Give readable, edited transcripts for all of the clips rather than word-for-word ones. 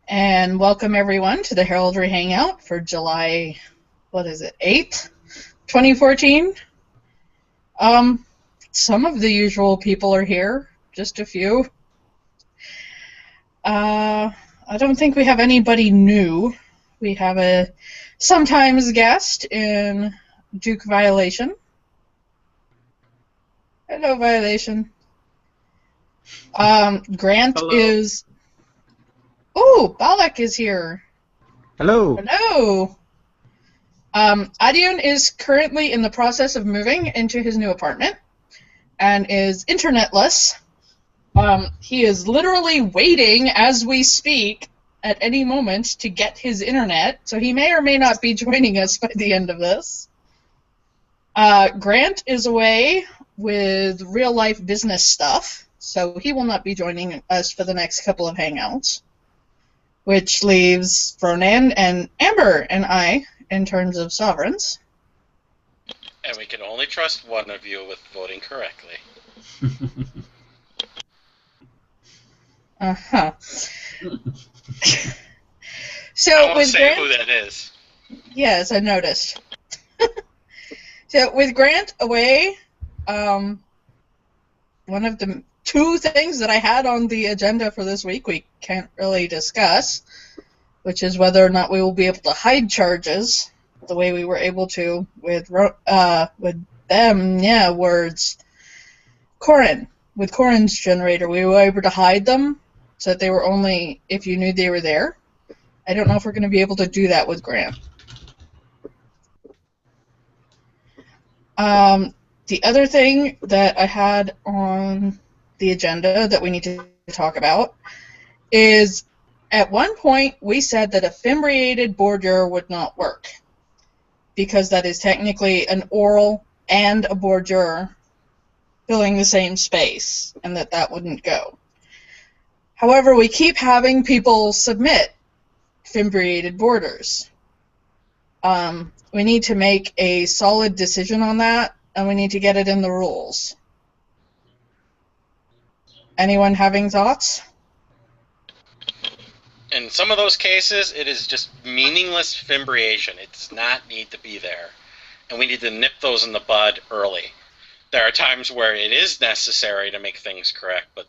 And welcome everyone to the Heraldry Hangout for July, 8th, 2014. Some of the usual people are here, just a few. I don't think we have anybody new. We have a sometimes guest in Duke Violation. Hello, Violation. Grant Hello. is... Oh, Balak is here. Hello. Hello. Adion is currently in the process of moving into his new apartment and is internetless. He is literally waiting as we speak at any moment to get his internet, so he may or may not be joining us by the end of this. Grant is away with real-life business stuff, so he will not be joining us for the next couple of hangouts, which leaves Ronan and Amber and I in terms of sovereigns. And we can only trust one of you with voting correctly. Uh-huh. So I won't with say Grant, who that is. yes, I noticed. So with Grant away, one of the two things that I had on the agenda for this week we can't really discuss, which is whether or not we will be able to hide charges the way we were able to with them. Yeah, words. Corin. With Corin's generator, we were able to hide them so that they were only if you knew they were there. I don't know if we're going to be able to do that with Grant. The other thing that I had on the agenda that we need to talk about is at one point we said that a fimbriated bordure would not work because that is technically an oral and a bordure filling the same space, and that wouldn't go. However, we keep having people submit fimbriated borders. We need to make a solid decision on that, and we need to get it in the rules. Anyone having thoughts? In some of those cases, it is just meaningless fimbriation. It does not need to be there. And we need to nip those in the bud early. There are times where it is necessary to make things correct, but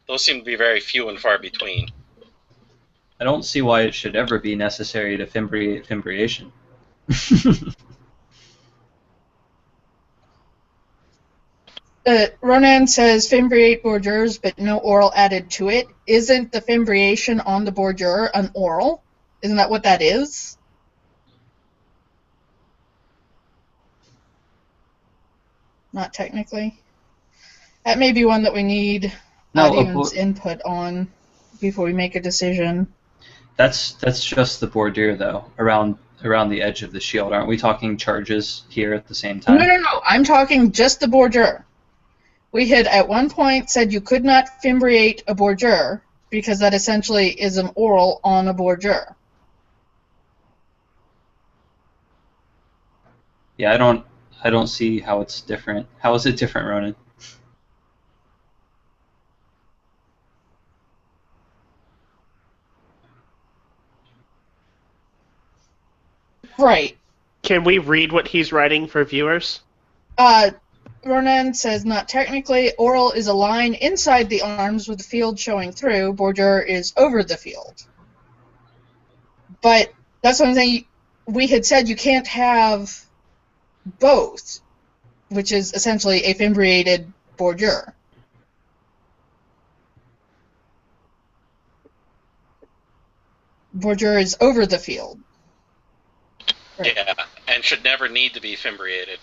those seem to be very few and far between. I don't see why it should ever be necessary to fimbriate fimbriation. Ronan says fimbriate bordures, but no oral added to it. Isn't the fimbriation on the bordure an oral? Isn't that what that is? Not technically. That may be one that we need Adion's input on before we make a decision. That's just the bordure, though, around the edge of the shield. Aren't we talking charges here at the same time? No. I'm talking just the bordure. We had at one point said you could not fimbriate a bordure because that essentially is an oral on a bordure. Yeah, I don't see how it's different. How is it different, Ronan? Right. Can we read what he's writing for viewers? Ronan says, not technically. Oral is a line inside the arms with the field showing through. Bordure is over the field. But that's what I'm saying. We had said you can't have both, which is essentially a fimbriated bordure. Bordure is over the field. Right. Yeah, and should never need to be fimbriated.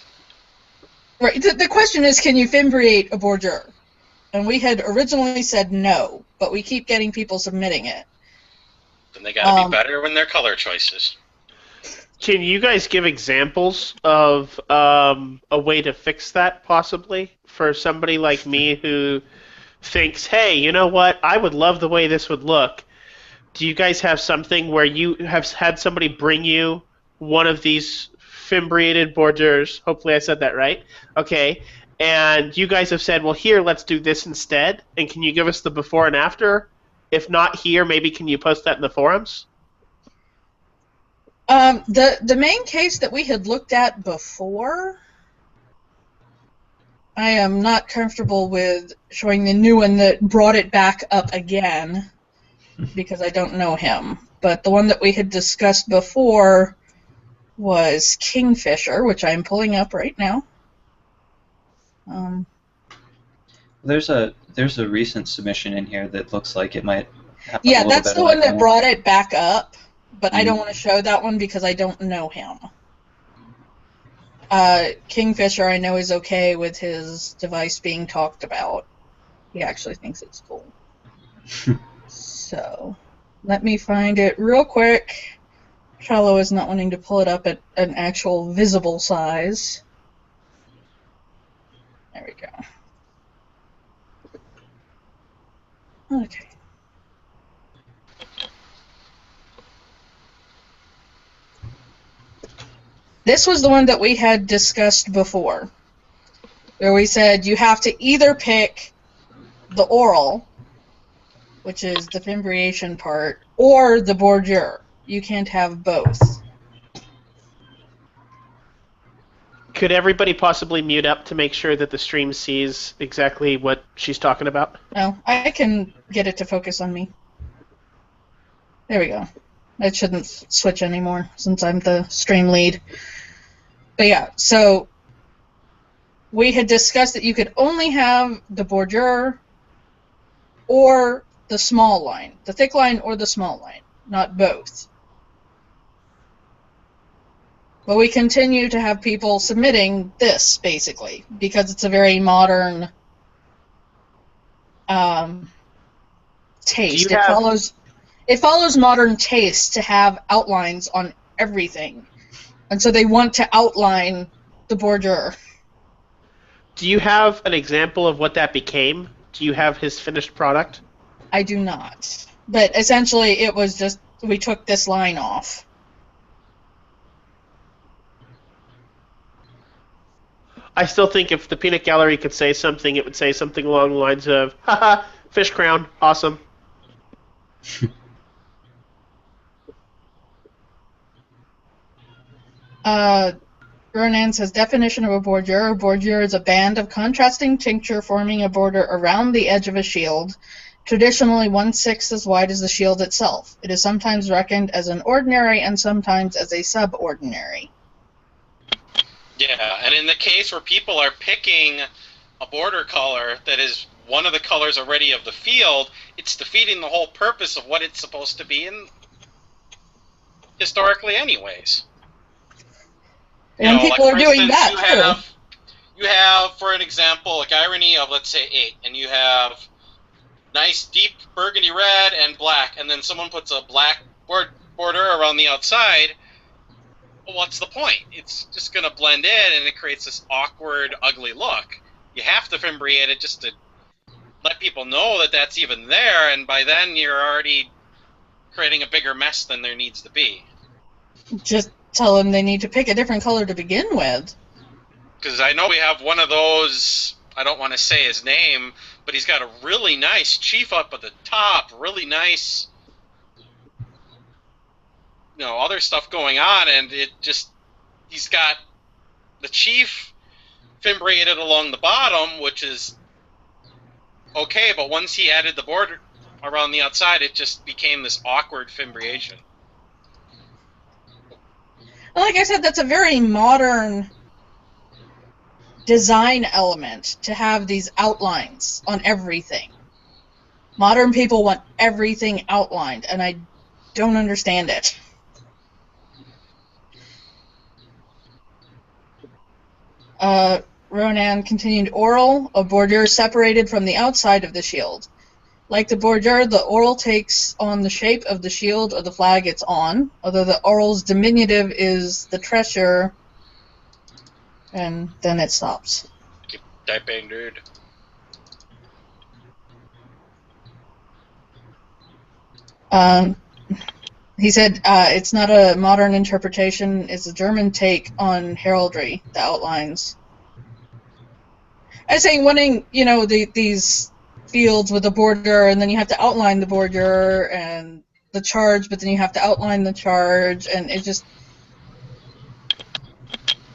Right. The question is, can you fimbriate a bordure? And we had originally said no, but we keep getting people submitting it. Then they gotta be better when their color choices. Can you guys give examples of a way to fix that, possibly, for somebody like me who thinks, hey, you know what, I would love the way this would look. Do you guys have something where you have had somebody bring you one of these fimbriated bordures? Hopefully I said that right. Okay. And you guys have said, well, here, let's do this instead. And can you give us the before and after If not here, maybe can you post that in the forums? The main case that we had looked at before, I am not comfortable with showing the new one that brought it back up again because I don't know him. But the one that we had discussed before was Kingfisher, which I'm pulling up right now. There's a recent submission in here that looks like it might have a Yeah, little that's bit the of one that more. brought it back up, but I don't Mhm. want to show that one because I don't know him. Kingfisher, I know, is okay with his device being talked about. He actually thinks it's cool. So, let me find it real quick. Trello is not wanting to pull it up at an actual visible size. There we go. Okay. This was the one that we had discussed before, where we said you have to either pick the oral, which is the fimbriation part, or the bordure. You can't have both. Could everybody possibly mute up to make sure that the stream sees exactly what she's talking about? No, I can get it to focus on me. There we go. It shouldn't switch anymore since I'm the stream lead. But yeah, so we had discussed that you could only have the bordure or the small line, the thick line or the small line, not both. But we continue to have people submitting this, basically, because it's a very modern taste. It follows modern taste to have outlines on everything. And so they want to outline the bordure. Do you have an example of what that became? Do you have his finished product? I do not. But essentially it was just, we took this line off. I still think if the peanut gallery could say something, it would say something along the lines of, haha, fish crown, awesome. Ronan says, definition of a bordure. A bordure is a band of contrasting tincture forming a border around the edge of a shield, traditionally 1/6 as wide as the shield itself. It is sometimes reckoned as an ordinary and sometimes as a subordinary. Yeah, and in the case where people are picking a border color that is one of the colors already of the field, it's defeating the whole purpose of what it's supposed to be in historically anyways. And people are doing that you have, for an example, like irony of, let's say, 8, and you have nice deep burgundy red and black, and then someone puts a black border around the outside. Well, what's the point? It's just going to blend in, and it creates this awkward, ugly look. You have to fimbriate it just to let people know that that's even there, and by then you're already creating a bigger mess than there needs to be. Just tell them they need to pick a different color to begin with. Because I know we have one of those, I don't want to say his name, but he's got a really nice chief up at the top, really nice, other stuff going on, and it just, he's got the chief fimbriated along the bottom, which is okay, but once he added the border around the outside, it just became this awkward fimbriation. Like I said, that's a very modern design element to have these outlines on everything. Modern people want everything outlined, and I don't understand it. Ronan continued, oral, a bordure separated from the outside of the shield. Like the bordure, the oral takes on the shape of the shield or the flag it's on, although the oral's diminutive is the treasure, and then it stops. Keep typing, dude. He said it's not a modern interpretation, it's a German take on heraldry, the outlines. I was saying, wanting, these fields with a border, and then you have to outline the border and the charge, but then you have to outline the charge, and it just...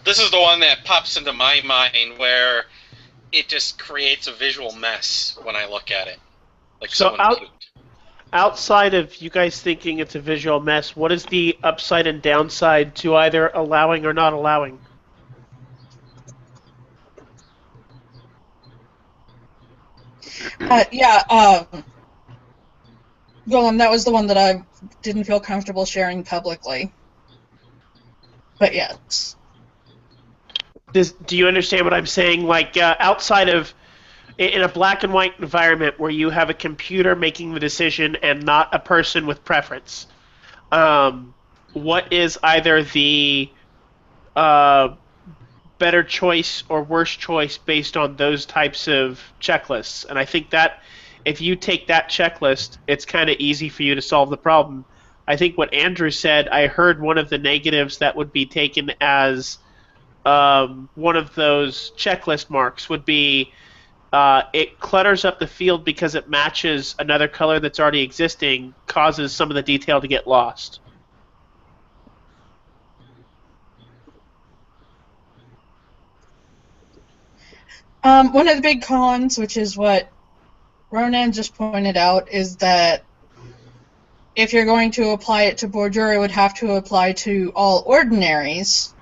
This is the one that pops into my mind where it just creates a visual mess when I look at it. Like So someone puked. outside of you guys thinking it's a visual mess, what is the upside and downside to either allowing or not allowing? Golem, that was the one that I didn't feel comfortable sharing publicly. But yes. Do you understand what I'm saying? Like, outside of, in a black and white environment where you have a computer making the decision and not a person with preference, what is either the better choice or worse choice based on those types of checklists? And I think that if you take that checklist, it's kind of easy for you to solve the problem. I think what Andrew said, I heard one of the negatives that would be taken as one of those checklist marks would be it clutters up the field because it matches another color that's already existing, causes some of the detail to get lost. One of the big cons, which is what Ronan just pointed out, is that if you're going to apply it to Bordure, it would have to apply to all ordinaries,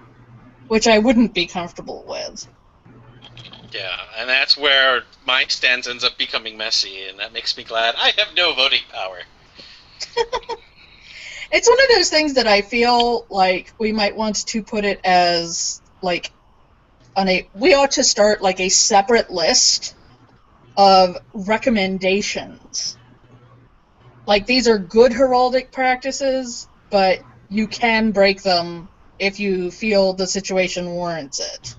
which I wouldn't be comfortable with. Yeah, and that's where my stance ends up becoming messy, and that makes me glad I have no voting power. It's one of those things that I feel like we might want to put it as, like, we ought to start, like, a separate list of recommendations. Like, these are good heraldic practices, but you can break them if you feel the situation warrants it.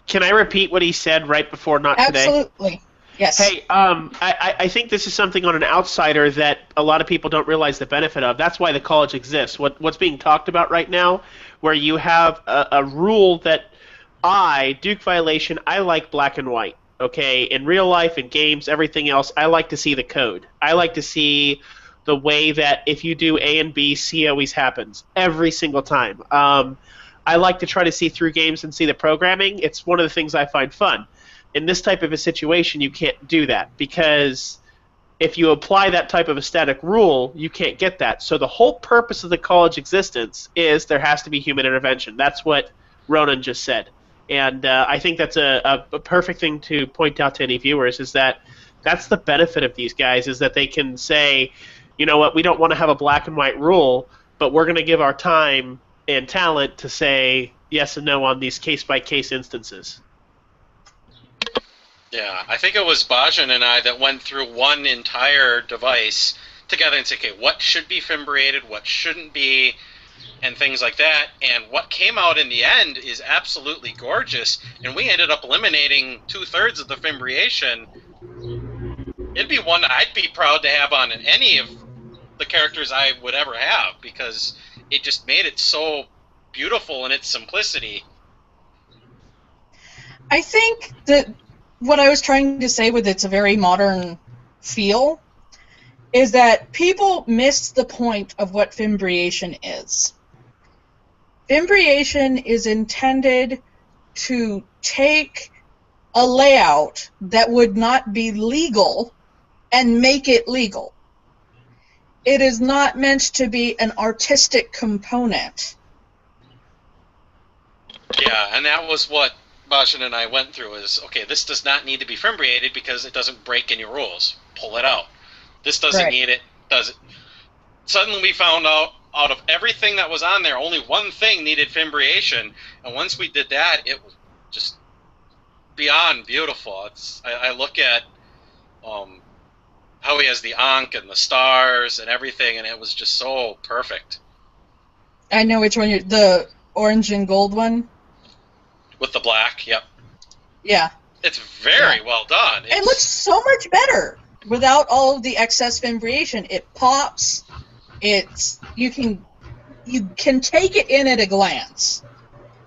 Can I repeat what he said right before not today? Absolutely. Yes. Hey, I think this is something on an outsider that a lot of people don't realize the benefit of. That's why the college exists. What's being talked about right now, where you have a rule that Duke violation, I like black and white. Okay, in real life, in games, everything else, I like to see the code. I like to see the way that if you do A and B, C always happens every single time. I like to try to see through games and see the programming. It's one of the things I find fun. In this type of a situation, you can't do that because if you apply that type of a static rule, you can't get that. So the whole purpose of the college existence is there has to be human intervention. That's what Ronan just said. And I think that's a perfect thing to point out to any viewers is that that's the benefit of these guys is that they can say, you know what, we don't want to have a black and white rule, but we're going to give our time and talent to say yes and no on these case-by-case instances. Yeah, I think it was Bajan and I that went through one entire device together and said, okay, what should be fimbriated, what shouldn't be, and things like that. And what came out in the end is absolutely gorgeous, and we ended up eliminating 2/3 of the fimbriation. It'd be one I'd be proud to have on any of the characters I would ever have, because it just made it so beautiful in its simplicity. I think that what I was trying to say with it's a very modern feel is that people missed the point of what fimbriation is. Fimbriation is intended to take a layout that would not be legal and make it legal. It is not meant to be an artistic component. Yeah, and that was what Bajan and I went through is, okay, this does not need to be fimbriated because it doesn't break any rules. Pull it out. This doesn't need it. Does it? Suddenly we found out of everything that was on there, only one thing needed fimbriation, and once we did that, it was just beyond beautiful. I look at how he has the Ankh and the stars and everything, and it was just so perfect. I know which one the orange and gold one. With the black, yep. Yeah. It's very well done. It looks so much better without all of the excess fimbriation. It pops. You can take it in at a glance.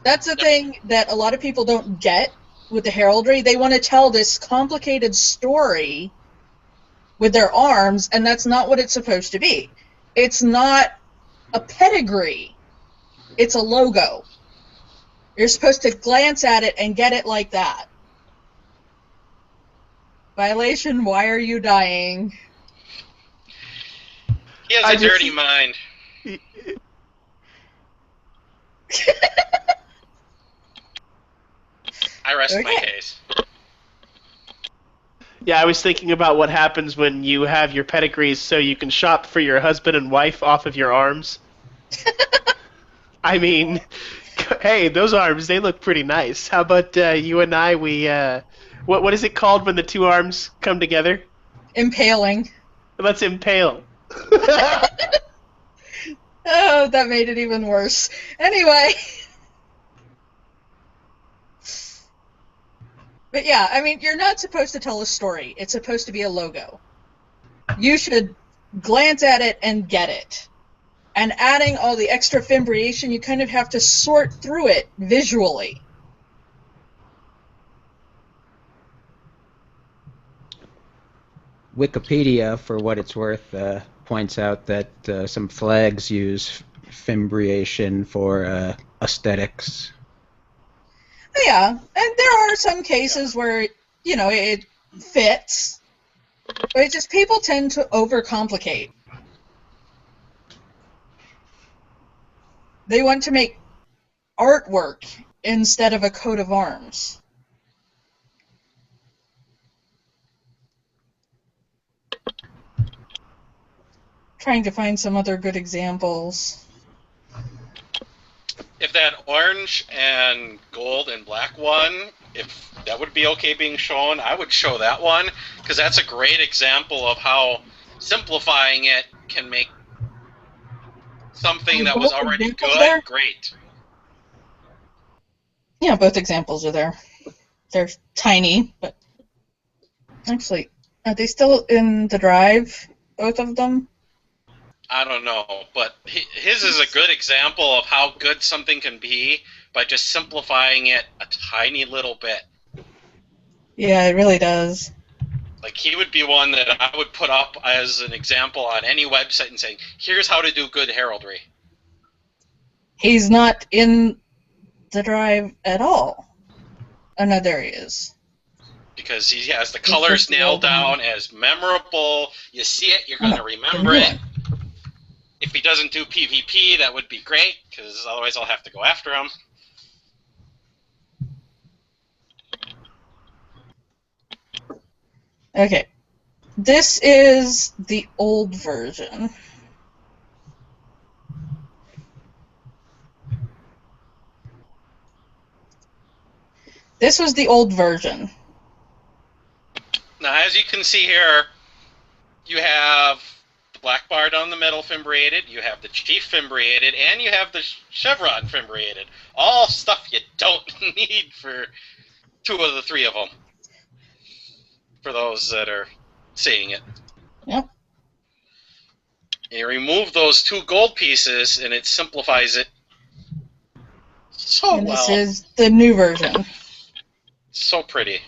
That's the thing that a lot of people don't get with the heraldry. They want to tell this complicated story with their arms, and that's not what it's supposed to be. It's not a pedigree. It's a logo. You're supposed to glance at it and get it like that. Violation, why are you dying? He has a dirty mind. I rest my case. Yeah, I was thinking about what happens when you have your pedigrees so you can shop for your husband and wife off of your arms. I mean, hey, those arms, they look pretty nice. How about you and I, what is it called when the two arms come together? Impaling. Let's impale. Oh, that made it even worse. Anyway. But yeah, I mean, you're not supposed to tell a story. It's supposed to be a logo. You should glance at it and get it. And adding all the extra fimbriation, you kind of have to sort through it visually. Wikipedia, for what it's worth, points out that some flags use fimbriation for aesthetics. Yeah, and there are some cases where, it fits. But it's just people tend to overcomplicate. They want to make artwork instead of a coat of arms. Trying to find some other good examples. If that orange and gold and black one, if that would be okay being shown, I would show that one, because that's a great example of how simplifying it can make something that was already good great. Yeah, both examples are there. They're tiny, but actually, are they still in the drive, both of them? I don't know, but his is a good example of how good something can be by just simplifying it a tiny little bit. Yeah, it really does. Like, he would be one that I would put up as an example on any website and saying, here's how to do good heraldry. He's not in the drive at all. Oh, no, there he is. Because he has the colors nailed down as memorable. You see it, you're going to remember it. If he doesn't do PvP, that would be great, because otherwise I'll have to go after him. Okay. This is the old version. This was the old version. Now, as you can see here, you have the black bar down the middle fimbriated, you have the chief fimbriated, and you have the chevron fimbriated. All stuff you don't need for two of the three of them. For those that are seeing it. Yep. You remove those two gold pieces, and it simplifies it so well. And this is the new version. So pretty.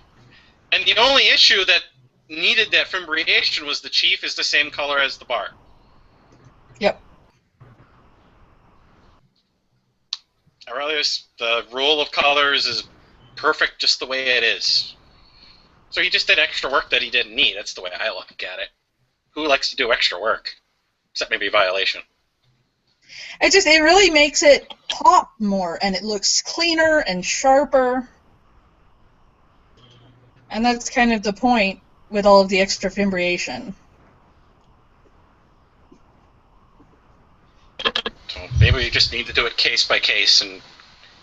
And the only issue that needed that fimbriation was the chief is the same color as the bar. Yep. Aurelius, the rule of colors is perfect just the way it is. So he just did extra work that he didn't need. That's the way I look at it. Who likes to do extra work? Except maybe Violation. It really makes it pop more, and it looks cleaner and sharper. And that's kind of the point with all of the extra fimbriation. So maybe we just need to do it case by case and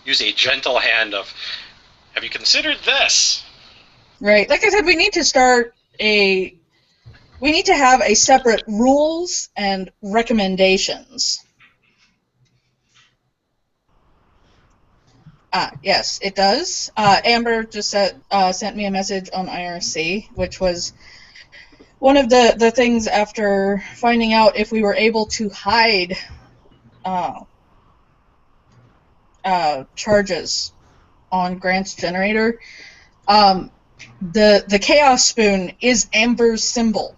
use a gentle hand of, have you considered this? Right. Like I said, we need to have a separate rules and recommendations. Yes, it does. Amber just sent me a message on IRC, which was one of the things after finding out if we were able to hide charges on Grant's generator. The Chaos Spoon is Amber's symbol.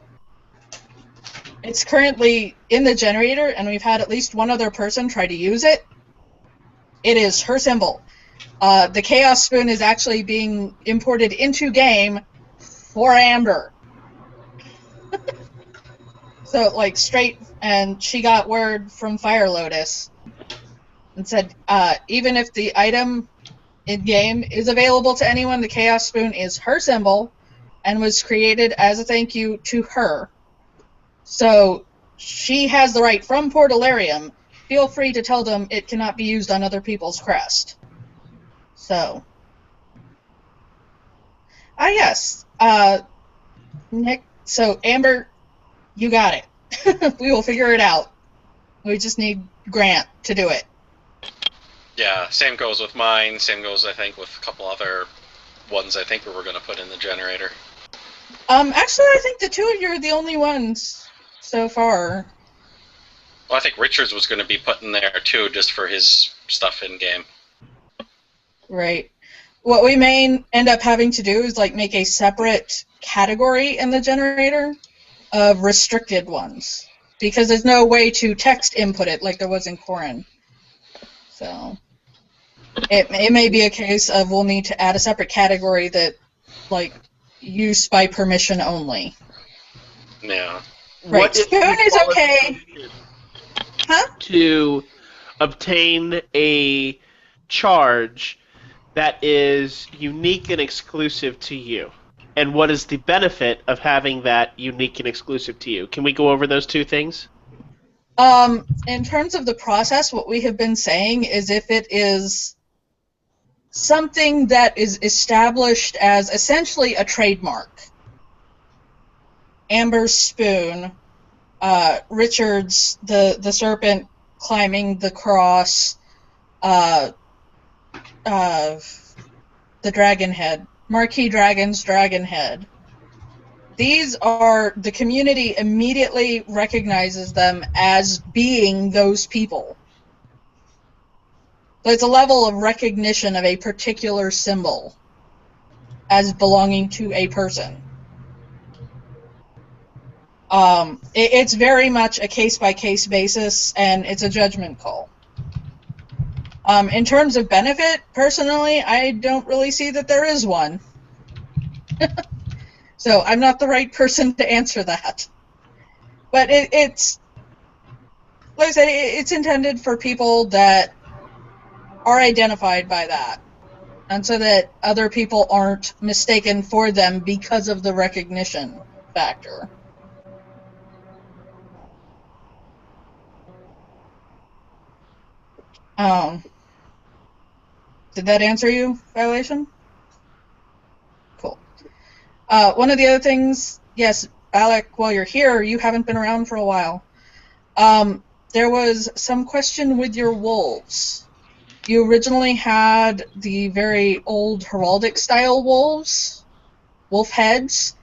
It's currently in the generator, and we've had at least one other person try to use it. It is her symbol. The Chaos Spoon is actually being imported into game for Amber. So, like, straight, and she got word from Fire Lotus and said, even if the item in-game is available to anyone, the Chaos Spoon is her symbol and was created as a thank you to her. So, she has the right from Portalarium. Feel free to tell them it cannot be used on other people's crest. So. Yes. Nick, so Amber, you got it. We will figure it out. We just need Grant to do it. Yeah, same goes with mine. Same goes, I think, with a couple other ones I think we were going to put in the generator. Actually, I think the two of you are the only ones so far. Well, I think Richards was going to be put in there, too, just for his stuff in-game. Right. What we may end up having to do is, like, make a separate category in the generator of restricted ones. Because there's no way to text input it like there was in Corin. So, it may be a case of we'll need to add a separate category that, like, use by permission only. Yeah. Right. Spoon is okay. Huh? To obtain a charge that is unique and exclusive to you. And what is the benefit of having that unique and exclusive to you? Can we go over those two things? In terms of the process, what we have been saying is if it is something that is established as essentially a trademark, Amber's spoon, Richard's the serpent climbing the cross, the dragon head, Marquis Dragon's dragon head. These are, the community immediately recognizes them as being those people. So it's a level of recognition of a particular symbol as belonging to a person. It's very much a case-by-case basis, and it's a judgment call. In terms of benefit, personally, I don't really see that there is one. So I'm not the right person to answer that. But it's, like I said, it's intended for people that are identified by that. And so that other people aren't mistaken for them because of the recognition factor. Did that answer you, Violation? Cool. One of the other things, yes, Alec, while you're here, you haven't been around for a while. There was some question with your wolves. You originally had the very old heraldic style wolves, wolf heads,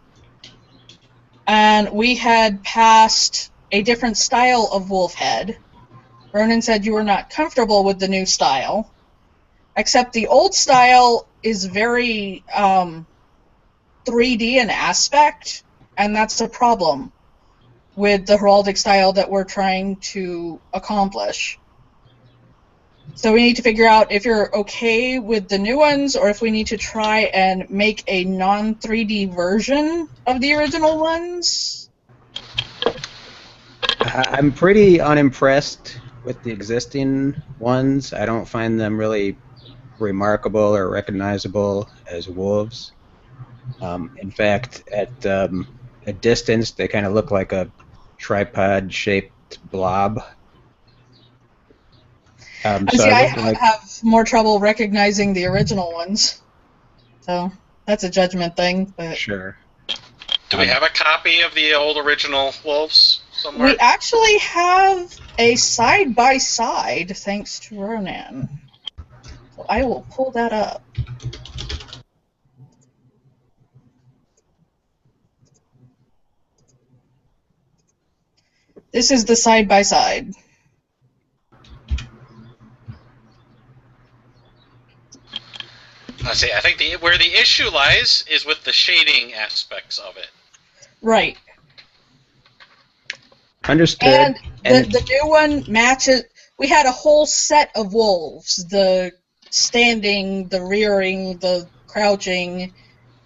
and we had passed a different style of wolf head. Ronan said you were not comfortable with the new style, except the old style is very 3D in aspect, and that's a problem with the heraldic style that we're trying to accomplish. So we need to figure out if you're okay with the new ones, or if we need to try and make a non-3D version of the original ones. I'm pretty unimpressed with the existing ones. I don't find them really remarkable or recognizable as wolves. In fact, at a distance, they kind of look like a tripod-shaped blob. See, I have more trouble recognizing the original ones. So that's a judgment thing. But sure. Do we have a copy of the old original wolves somewhere? We actually have a side-by-side, thanks to Ronan. So I will pull that up. This is the side-by-side. I think where the issue lies is with the shading aspects of it. Right. Understood. And the new one matches. We had a whole set of wolves: the standing, the rearing, the crouching,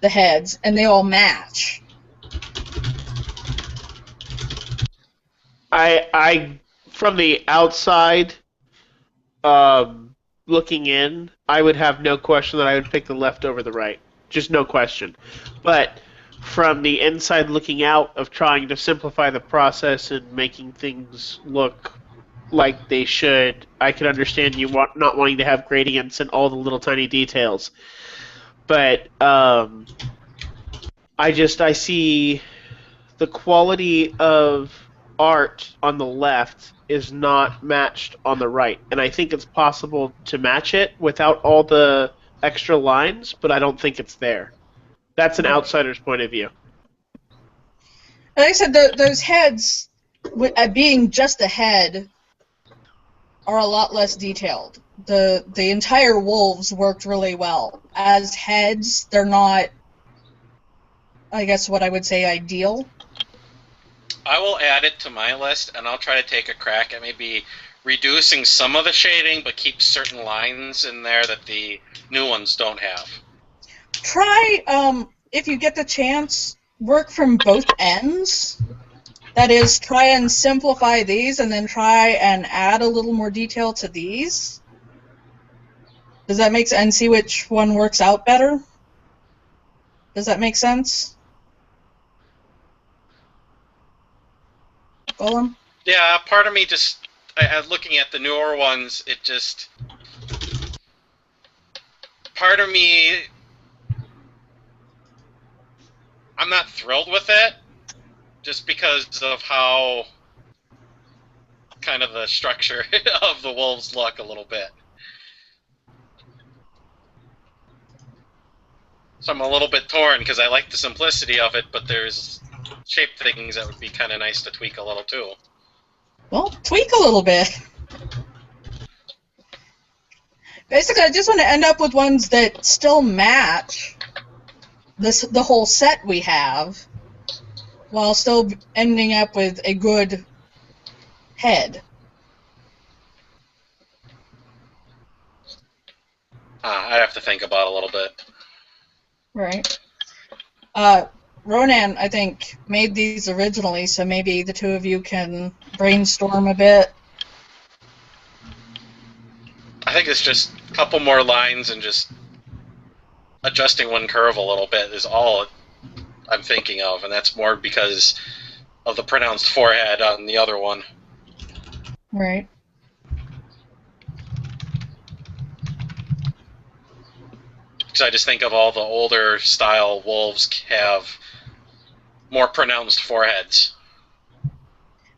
the heads, and they all match. I from the outside, looking in, I would have no question that I would pick the left over the right. Just no question. But from the inside looking out of trying to simplify the process and making things look like they should, I can understand you not wanting to have gradients and all the little tiny details. But I see the quality of art on the left is not matched on the right. And I think it's possible to match it without all the extra lines, but I don't think it's there. That's an outsider's point of view. Like I said, those heads, being just a head, are a lot less detailed. The entire wolves worked really well. As heads, they're not, I guess what I would say, ideal. I will add it to my list, and I'll try to take a crack at maybe reducing some of the shading, but keep certain lines in there that the new ones don't have. Try, if you get the chance, work from both ends. That is, try and simplify these, and then try and add a little more detail to these. Does that make sense? And see which one works out better? Does that make sense? Golem? Yeah, part of me just, looking at the newer ones, it just, part of me, I'm not thrilled with it, just because of how kind of the structure of the wolves look a little bit. So I'm a little bit torn, because I like the simplicity of it, but there's shape things that would be kind of nice to tweak a little too. Well, tweak a little bit. Basically, I just want to end up with ones that still match the whole set we have, while still ending up with a good head. I'd have to think about it a little bit. Right. Ronan, I think, made these originally, so maybe the two of you can brainstorm a bit. I think it's just a couple more lines and just adjusting one curve a little bit is all I'm thinking of, and that's more because of the pronounced forehead on the other one. Right. Because I just think of all the older style wolves have more pronounced foreheads.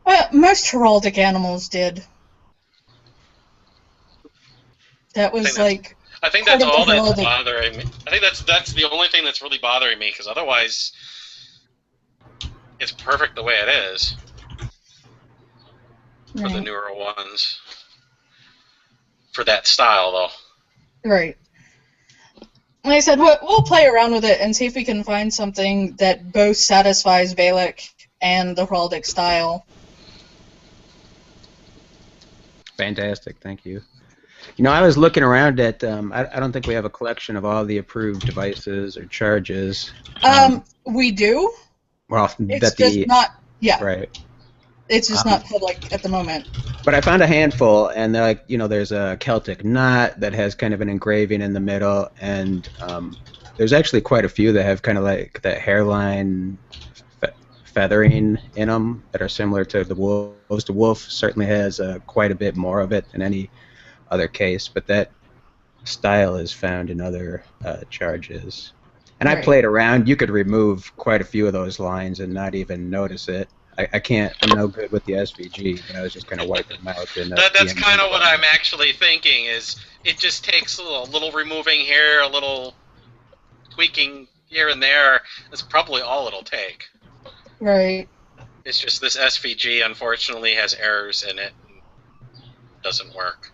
Well, most heraldic animals did. That was like. I think that's all that's heraldic. bothering me. I think that's the only thing that's really bothering me, because otherwise, it's perfect the way it is for the newer ones. For that style, though. Right. Like I said, we'll play around with it and see if we can find something that both satisfies Valak and the heraldic style. Fantastic, thank you. You know, I was looking around at, I don't think we have a collection of all the approved devices or charges. We do. Well, It's just not, yeah. Right. It's just not public at the moment. But I found a handful, and they're like, you know, there's a Celtic knot that has kind of an engraving in the middle, and there's actually quite a few that have kind of like that hairline feathering in them that are similar to the wolves. The wolf certainly has quite a bit more of it than any other case, but that style is found in other charges. And I played around. You could remove quite a few of those lines and not even notice it. I can't. I'm no good with the SVG, but I was just going to wipe them out. And That's kind of what I'm actually thinking. Is it just takes a little removing here, a little tweaking here and there. That's probably all it'll take. Right. It's just this SVG unfortunately has errors in it and doesn't work.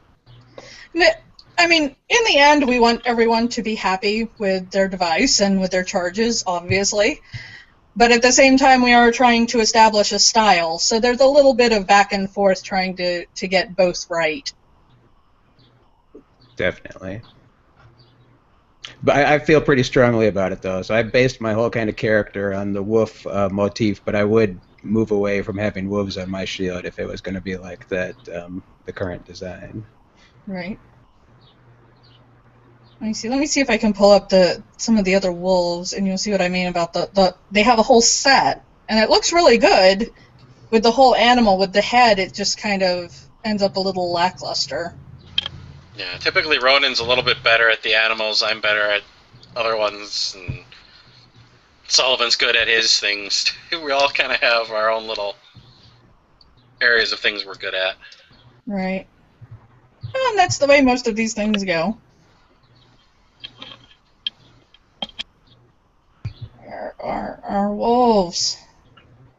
I mean, in the end, we want everyone to be happy with their device and with their charges, obviously. But at the same time, we are trying to establish a style, so there's a little bit of back and forth trying to get both right. Definitely. But I feel pretty strongly about it, though. So I based my whole kind of character on the wolf motif, but I would move away from having wolves on my shield if it was going to be like that, the current design. Right. Let me see if I can pull up some of the other wolves, and you'll see what I mean about they have a whole set, and it looks really good with the whole animal. With the head, it just kind of ends up a little lackluster. Yeah, typically Ronan's a little bit better at the animals. I'm better at other ones, and Sullivan's good at his things. We all kind of have our own little areas of things we're good at. Right. And that's the way most of these things go. Where are our wolves?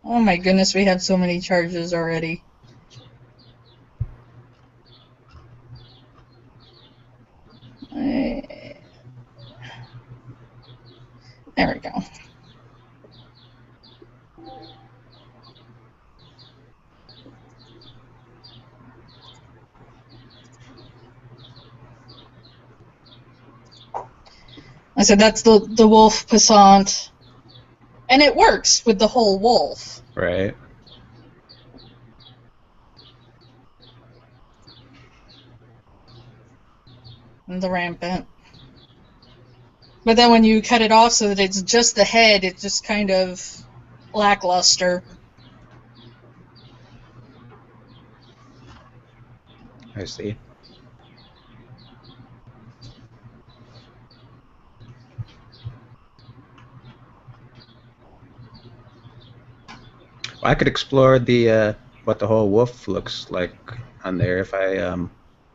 Oh my goodness, we have so many charges already. There we go. I said that's the wolf passant. And it works with the whole wolf. Right. And the rampant. But then when you cut it off so that it's just the head, it's just kind of lackluster. I see. I could explore the what the whole wolf looks like on there if I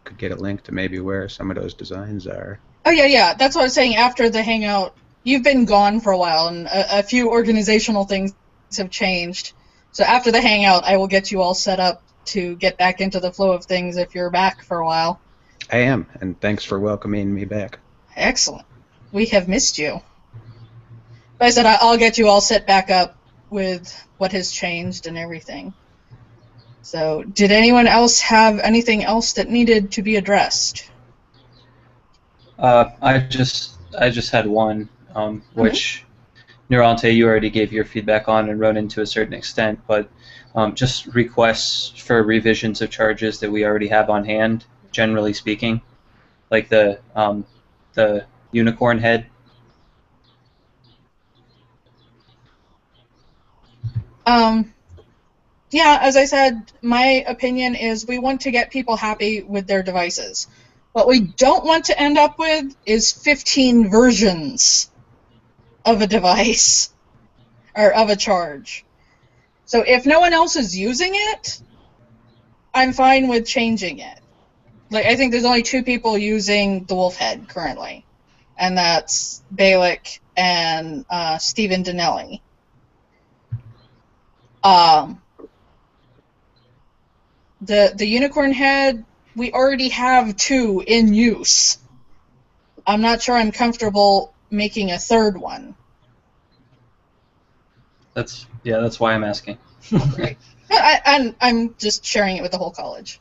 could get a link to maybe where some of those designs are. Oh, yeah. That's what I was saying. After the Hangout, you've been gone for a while, and a few organizational things have changed. So after the Hangout, I will get you all set up to get back into the flow of things if you're back for a while. I am, and thanks for welcoming me back. Excellent. We have missed you. But I said I'll get you all set back up with what has changed and everything. So, did anyone else have anything else that needed to be addressed? I just had one, which Neurante, you already gave your feedback on and wrote in to a certain extent, but just requests for revisions of charges that we already have on hand, generally speaking, like the unicorn head. Yeah, as I said, my opinion is we want to get people happy with their devices. What we don't want to end up with is 15 versions of a device or of a charge. So if no one else is using it, I'm fine with changing it. Like, I think there's only 2 people using the wolf head currently, and that's Balick and Stephen Dinelli. The unicorn head, we already have 2 in use. I'm not sure I'm comfortable making a 3rd one. That's why I'm asking. Right. I'm just sharing it with the whole college.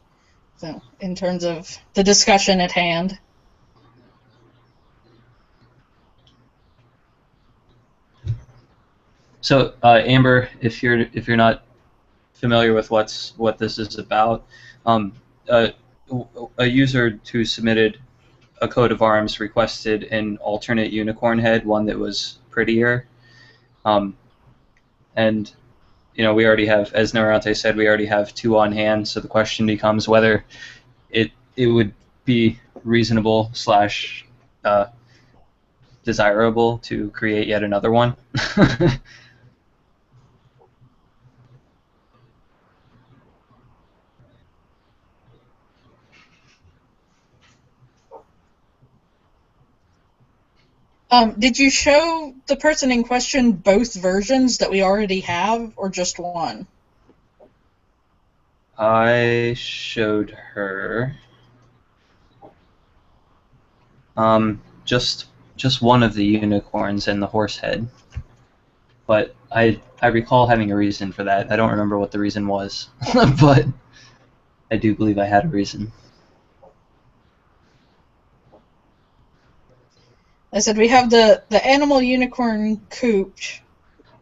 So, in terms of the discussion at hand. So, Amber, if you're not familiar with what this is about, a user who submitted a coat of arms requested an alternate unicorn head, one that was prettier, and we already have, as Narante said, we already have 2 on hand. So the question becomes whether it would be reasonable / desirable to create yet another one. Did you show the person in question both versions that we already have, or just one? I showed her just one of the unicorns and the horse head. But I recall having a reason for that. I don't remember what the reason was, but I do believe I had a reason. I said we have the animal unicorn cooped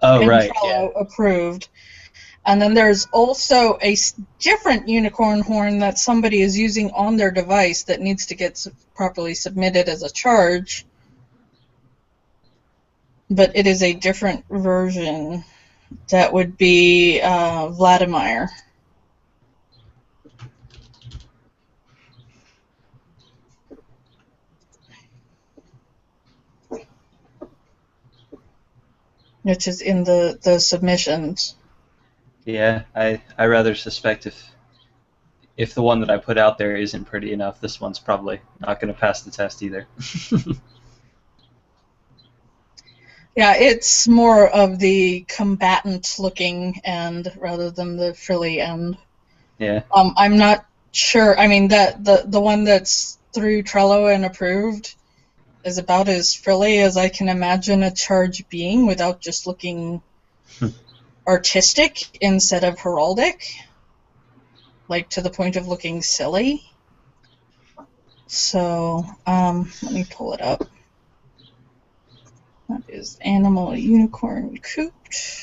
Oh, in right, Trello yeah. approved. And then there's also a different unicorn horn that somebody is using on their device that needs to get properly submitted as a charge. But it is a different version. That would be Vladimir. Which is in the submissions. Yeah, I rather suspect if the one that I put out there isn't pretty enough, this one's probably not going to pass the test either. Yeah, it's more of the combatant-looking end rather than the frilly end. Yeah. I'm not sure. I mean, that the one that's through Trello and approved is about as frilly as I can imagine a charge being without just looking artistic instead of heraldic, like to the point of looking silly. So, let me pull it up. That is animal unicorn cooped.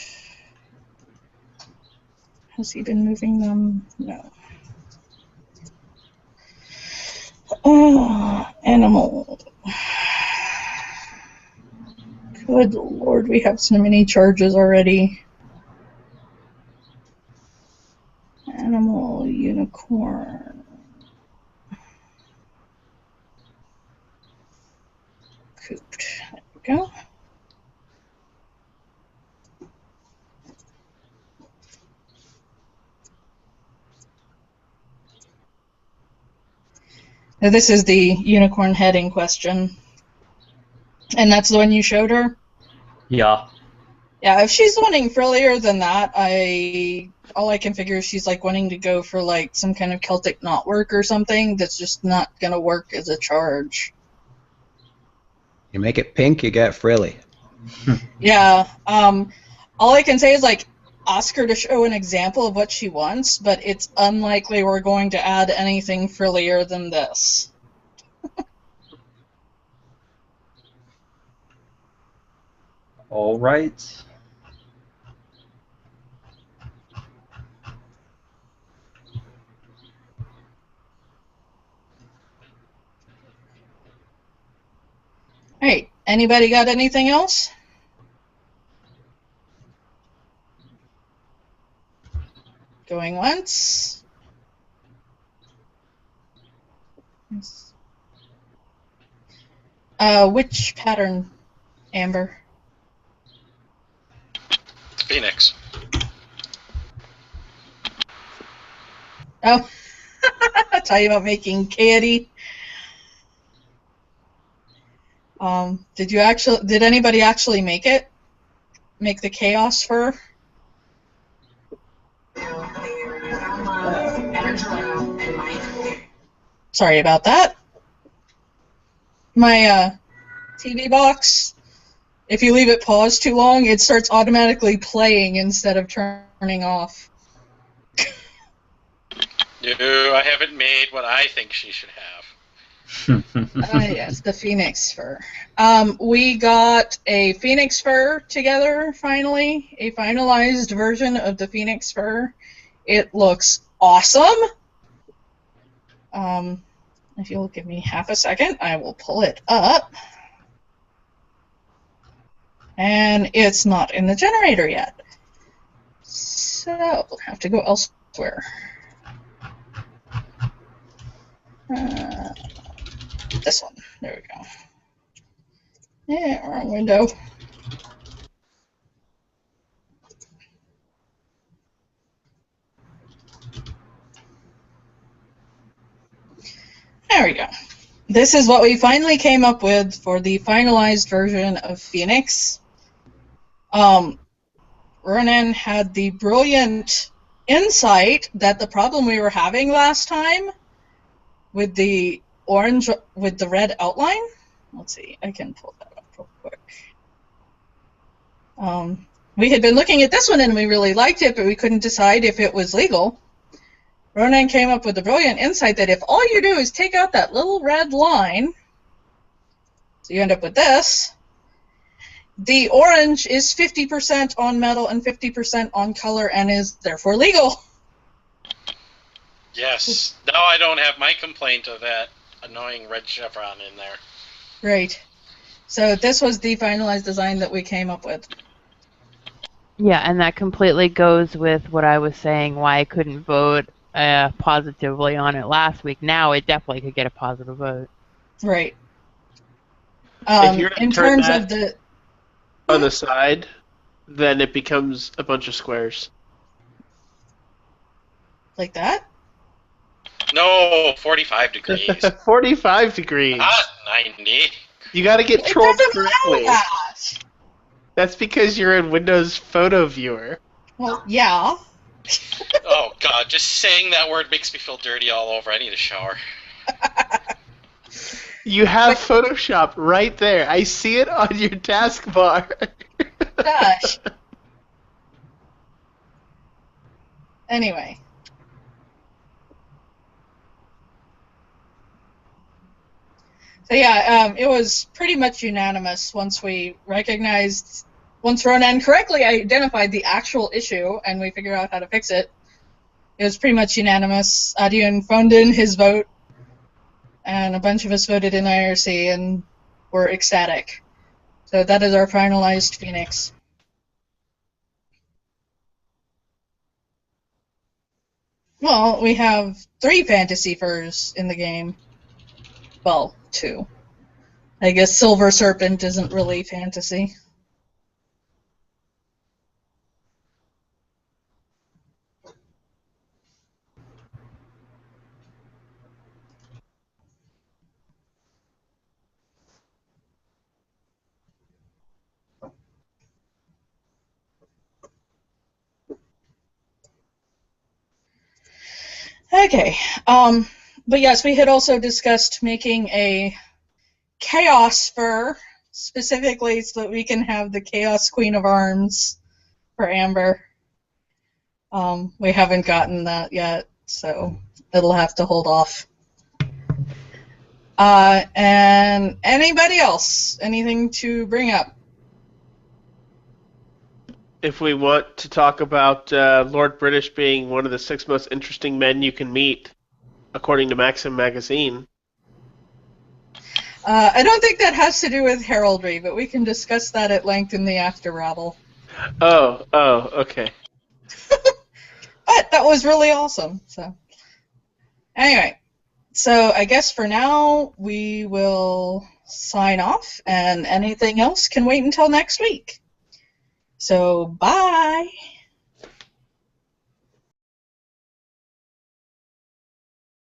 Has he been moving them? No. Oh, animal. Good Lord, we have so many charges already. Animal unicorn. Cooped. There we go. Now, this is the unicorn head in question. And that's the one you showed her? Yeah. Yeah, if she's wanting frillier than that, all I can figure is she's like wanting to go for like some kind of Celtic knotwork or something that's just not gonna work as a charge. You make it pink, you get frilly. Yeah. All I can say is like ask her to show an example of what she wants, but it's unlikely we're going to add anything frillier than this. All right. Alright, anybody got anything else? Going once. Which pattern, Amber? Phoenix. Oh, I'll tell you about making candy. Did anybody actually make it? Make the chaos fur? Sorry about that. My TV box, if you leave it paused too long, it starts automatically playing instead of turning off. No, I haven't made what I think she should have. Yes, the phoenix fur. We got a phoenix fur together, finally. A finalized version of the phoenix fur. It looks awesome. If you'll give me half a second, I will pull it up. And it's not in the generator yet. So we'll have to go elsewhere. This one. There we go. Yeah, wrong window. There we go. this is what we finally came up with for the finalized version of Phoenix. Ronan had the brilliant insight that the problem we were having last time with the orange with the red outline. Let's see, I can pull that up real quick. We had been looking at this one and we really liked it, but we couldn't decide if it was legal. Ronan came up with the brilliant insight that if all you do is take out that little red line, so you end up with this, the orange is 50% on metal and 50% on color and is therefore legal. Yes. Now I don't have my complaint of that annoying red chevron in there. Right. So this was the finalized design that we came up with. Yeah, and that completely goes with what I was saying, why I couldn't vote positively on it last week. Now it definitely could get a positive vote. Right. If you're to in turn terms that of the on the side, then it becomes a bunch of squares. like that? No, 45 degrees. 45 degrees. Not 90. You got to get It trolled doesn't correctly. allow that. That's because you're in Windows Photo Viewer. Well, yeah. Oh, God, just saying that word makes me feel dirty all over. I need a shower. You have Photoshop right there. I see it on your taskbar. Gosh. Anyway. So yeah, it was pretty much unanimous once Ronan correctly identified the actual issue and we figured out how to fix it. It was pretty much unanimous. Adiun phoned in his vote, and a bunch of us voted in IRC and were ecstatic. So that is our finalized Phoenix. Well, we have 3 fantasy furs in the game. Well, 2. I guess Silver Serpent isn't really fantasy. Okay. But yes, we had also discussed making a Chaos fur, specifically so that we can have the Chaos Queen of Arms for Amber. We haven't gotten that yet, so it'll have to hold off. And anybody else? Anything to bring up? If we want to talk about Lord British being one of the 6 most interesting men you can meet, according to Maxim magazine. I don't think that has to do with heraldry, but we can discuss that at length in the after rabble. Oh, okay. But that was really awesome. So anyway, so I guess for now we will sign off, and anything else can wait until next week. So bye.